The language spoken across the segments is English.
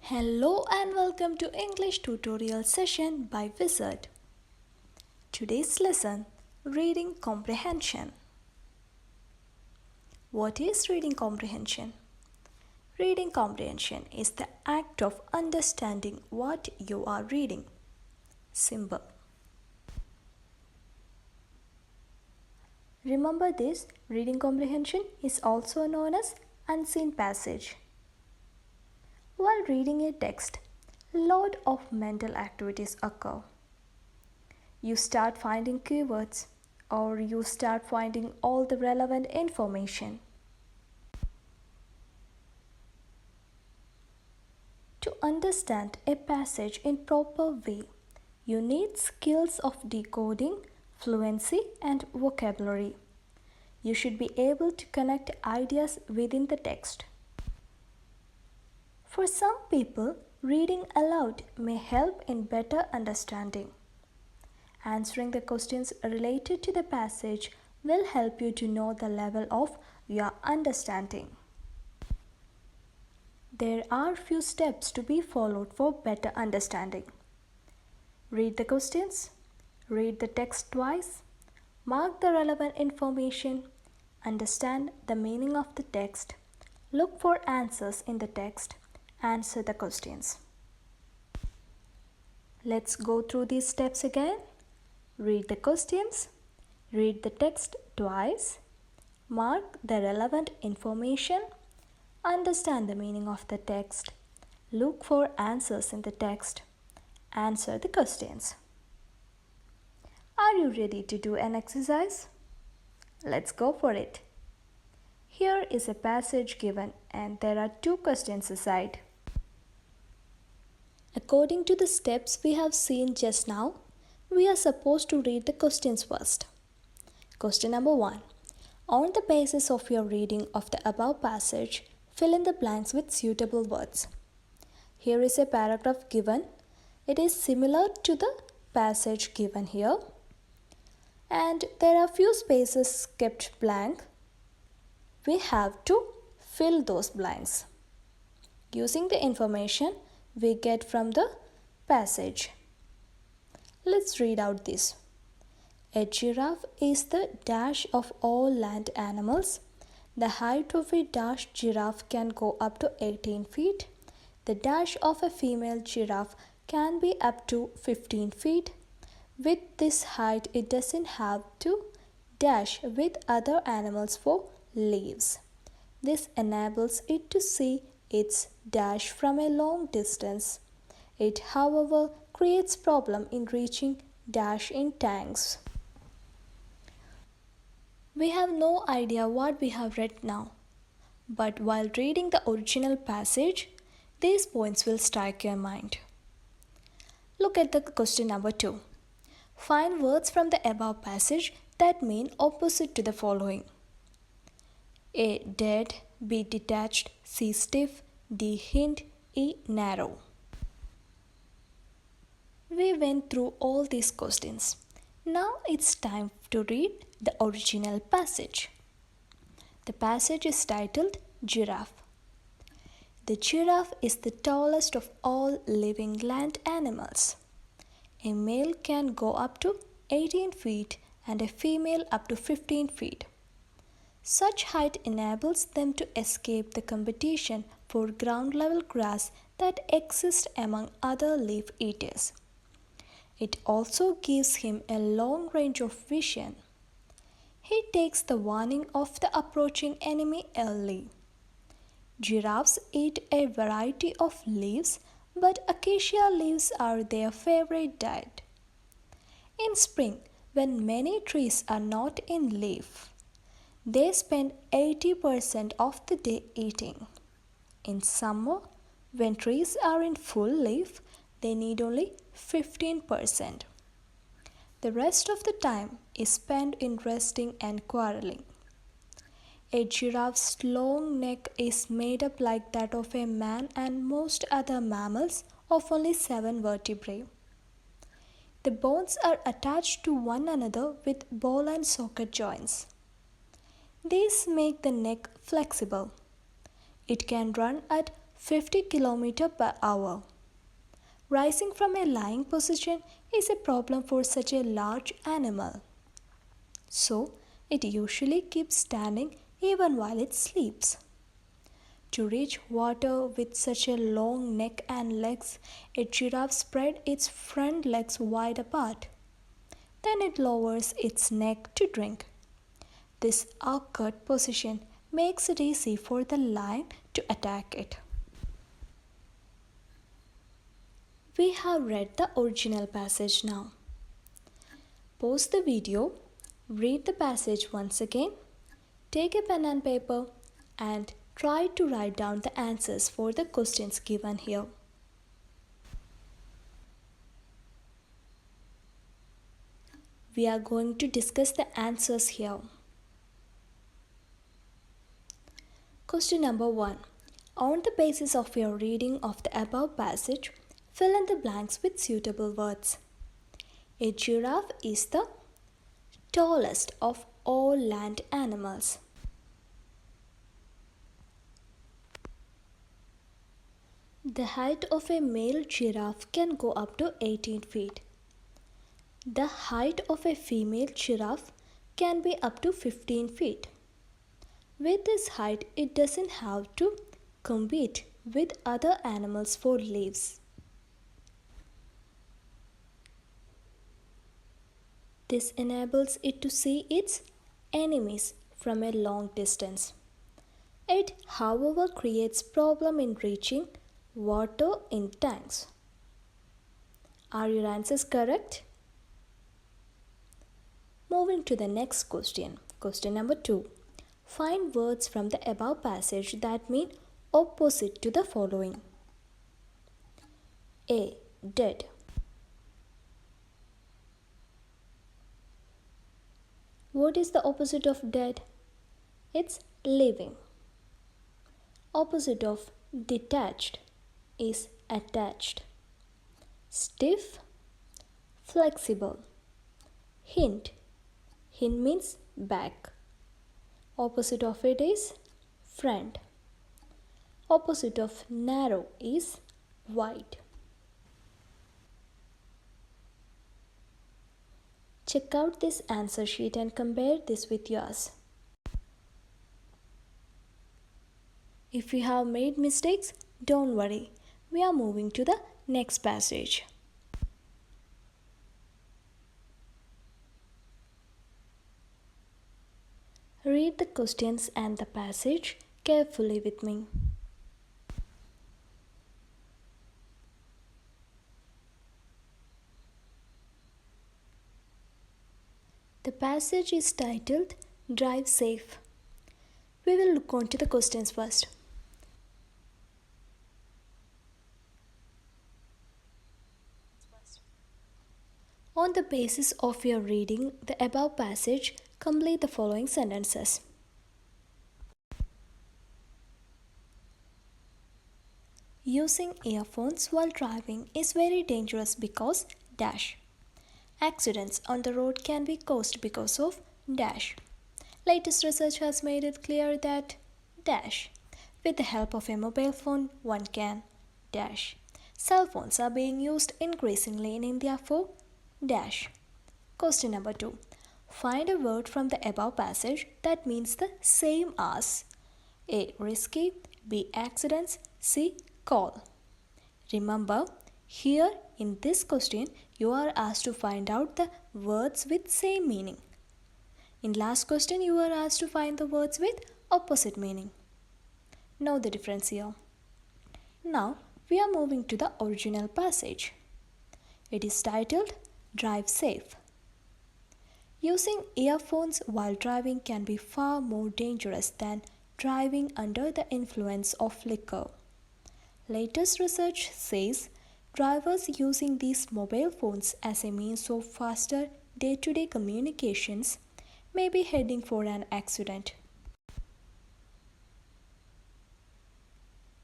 Hello and welcome to English tutorial session by Wizert. Today's lesson, Reading Comprehension. What is reading comprehension? Reading comprehension is the act of understanding what you are reading. Simple. Remember this, reading comprehension is also known as unseen passage. While reading a text, a lot of mental activities occur. You start finding keywords or you start finding all the relevant information. To understand a passage in proper way, you need skills of decoding, fluency and vocabulary. You should be able to connect ideas within the text. For some people, reading aloud may help in better understanding. Answering the questions related to the passage will help you to know the level of your understanding. There are few steps to be followed for better understanding. Read the questions, read the text twice, mark the relevant information, understand the meaning of the text, look for answers in the text, answer the questions. Let's go through these steps again. Read the questions, read the text twice, mark the relevant information, understand the meaning of the text, look for answers in the text, answer the questions. Are you ready to do an exercise? Let's go for it. Here is a passage given and there are two questions aside. According to the steps we have seen just now, we are supposed to read the questions first. Question number 1. On the basis of your reading of the above passage, fill in the blanks with suitable words. Here is a paragraph given. It is similar to the passage given here. And there are few spaces kept blank. We have to fill those blanks using the information we get from the passage. Let's read out this. A giraffe is the dash of all land animals. The height of a dash giraffe can go up to 18 feet. The dash of a female giraffe can be up to 15 feet. With this height, it doesn't have to dash with other animals for leaves. This enables it to see its dash from a long distance. It, however, creates problem in reaching dash in tanks. We have no idea what we have read now, but while reading the original passage, these points will strike your mind. Look at the question number 2. Find words from the above passage that mean opposite to the following. A. Dead, B. Detached, C. Stiff, D. Hint, E. Narrow. We went through all these questions. Now it's time to read the original passage. The passage is titled Giraffe. The giraffe is the tallest of all living land animals. A male can go up to 18 feet and a female up to 15 feet. Such height enables them to escape the competition for ground level grass that exists among other leaf eaters. It also gives him a long range of vision. He takes the warning of the approaching enemy early. Giraffes eat a variety of leaves, but acacia leaves are their favorite diet. In spring, when many trees are not in leaf, they spend 80% of the day eating. In summer, when trees are in full leaf, they need only 15%. The rest of the time is spent in resting and quarreling. A giraffe's long neck is made up like that of a man and most other mammals of only 7 vertebrae. The bones are attached to one another with ball and socket joints. These make the neck flexible. It can run at 50 km per hour. Rising from a lying position is a problem for such a large animal. So, it usually keeps standing even while it sleeps. To reach water with such a long neck and legs, a giraffe spreads its front legs wide apart. Then it lowers its neck to drink. This awkward position makes it easy for the lion to attack it. We have read the original passage now. Pause the video, read the passage once again, take a pen and paper, and try to write down the answers for the questions given here. We are going to discuss the answers here. Question number 1. On the basis of your reading of the above passage, fill in the blanks with suitable words. A giraffe is the tallest of all land animals. The height of a male giraffe can go up to 18 feet. The height of a female giraffe can be up to 15 feet. With this height, it doesn't have to compete with other animals for leaves. This enables it to see its enemies from a long distance. It, however, creates problem in reaching water in tanks. Are your answers correct? Moving to the next question. Question number 2. Find words from the above passage that mean opposite to the following. A. Dead. What is the opposite of dead? It's living. Opposite of detached is attached. Stiff, flexible. Hint. Hint means back. Opposite of it is friend. Opposite of narrow is wide. Check out this answer sheet and compare this with yours. If you have made mistakes, don't worry. We are moving to the next passage. Read the questions and the passage carefully with me. The passage is titled Drive Safe. We will look on to the questions first. On the basis of your reading the above passage, complete the following sentences. Using earphones while driving is very dangerous because dash. Accidents on the road can be caused because of dash. Latest research has made it clear that dash. With the help of a mobile phone, one can dash. Cell phones are being used increasingly in India for dash. Question number 2. Find a word from the above passage that means the same as A. Risky, B. Accidents, C. Call. Remember, here in this question, you are asked to find out the words with same meaning. In last question, you are asked to find the words with opposite meaning. Know the difference here. Now, we are moving to the original passage. It is titled Drive Safe. Using earphones while driving can be far more dangerous than driving under the influence of liquor. Latest research says drivers using these mobile phones as a means of faster day-to-day communications may be heading for an accident.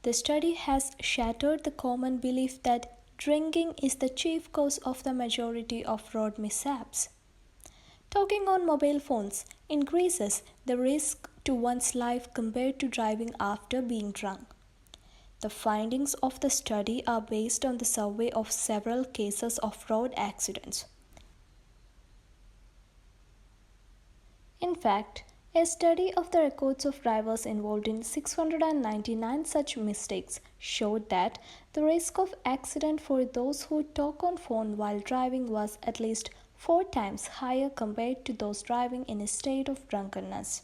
The study has shattered the common belief that drinking is the chief cause of the majority of road mishaps. Talking on mobile phones increases the risk to one's life compared to driving after being drunk. The findings of the study are based on the survey of several cases of road accidents. In fact, a study of the records of drivers involved in 699 such mistakes showed that the risk of accident for those who talk on phone while driving was at least 4 times higher compared to those driving in a state of drunkenness.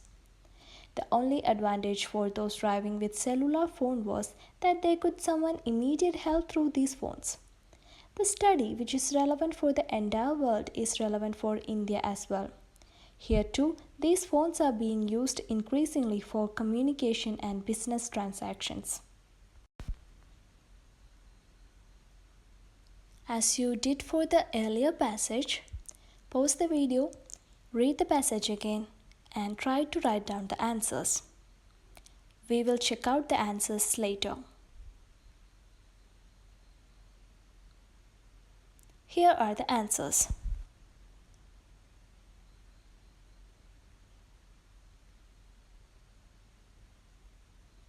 The only advantage for those driving with cellular phone was that they could summon immediate help through these phones. The study, which is relevant for the entire world, is relevant for India as well. Here too, these phones are being used increasingly for communication and business transactions. As you did for the earlier passage, pause the video, read the passage again, and try to write down the answers. We will check out the answers later. Here are the answers.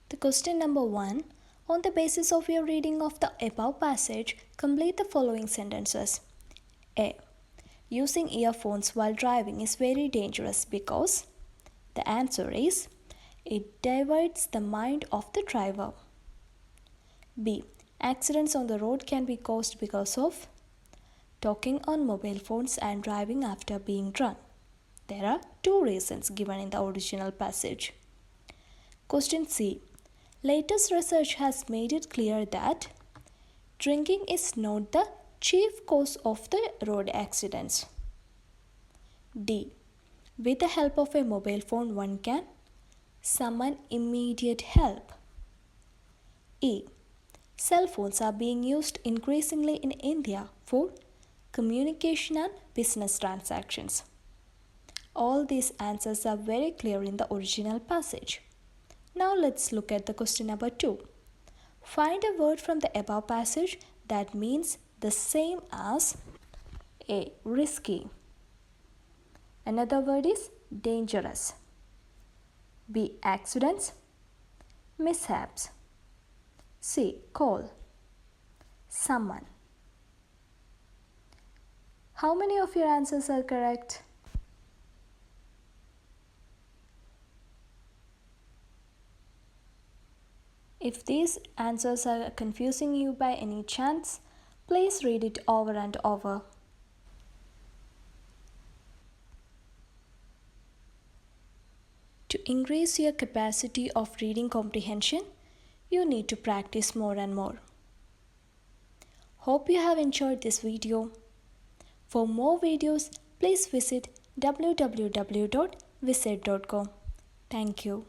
The question number 1. On the basis of your reading of the above passage, complete the following sentences. A. Using earphones while driving is very dangerous because the answer is it diverts the mind of the driver. B. Accidents on the road can be caused because of talking on mobile phones and driving after being drunk. There are 2 reasons given in the original passage. Question C. Latest research has made it clear that drinking is not the chief cause of the road accidents. D. With the help of a mobile phone, one can summon immediate help. E. Cell phones are being used increasingly in India for communication and business transactions. All these answers are very clear in the original passage. Now let's look at the question number 2. Find a word from the above passage that means the same as A. Risky. Another word is dangerous. B. Accidents. Mishaps. C. Call. Summon. How many of your answers are correct? If these answers are confusing you by any chance, please read it over and over. To increase your capacity of reading comprehension, you need to practice more and more. Hope you have enjoyed this video. For more videos, please visit www.wizert.com. Thank you.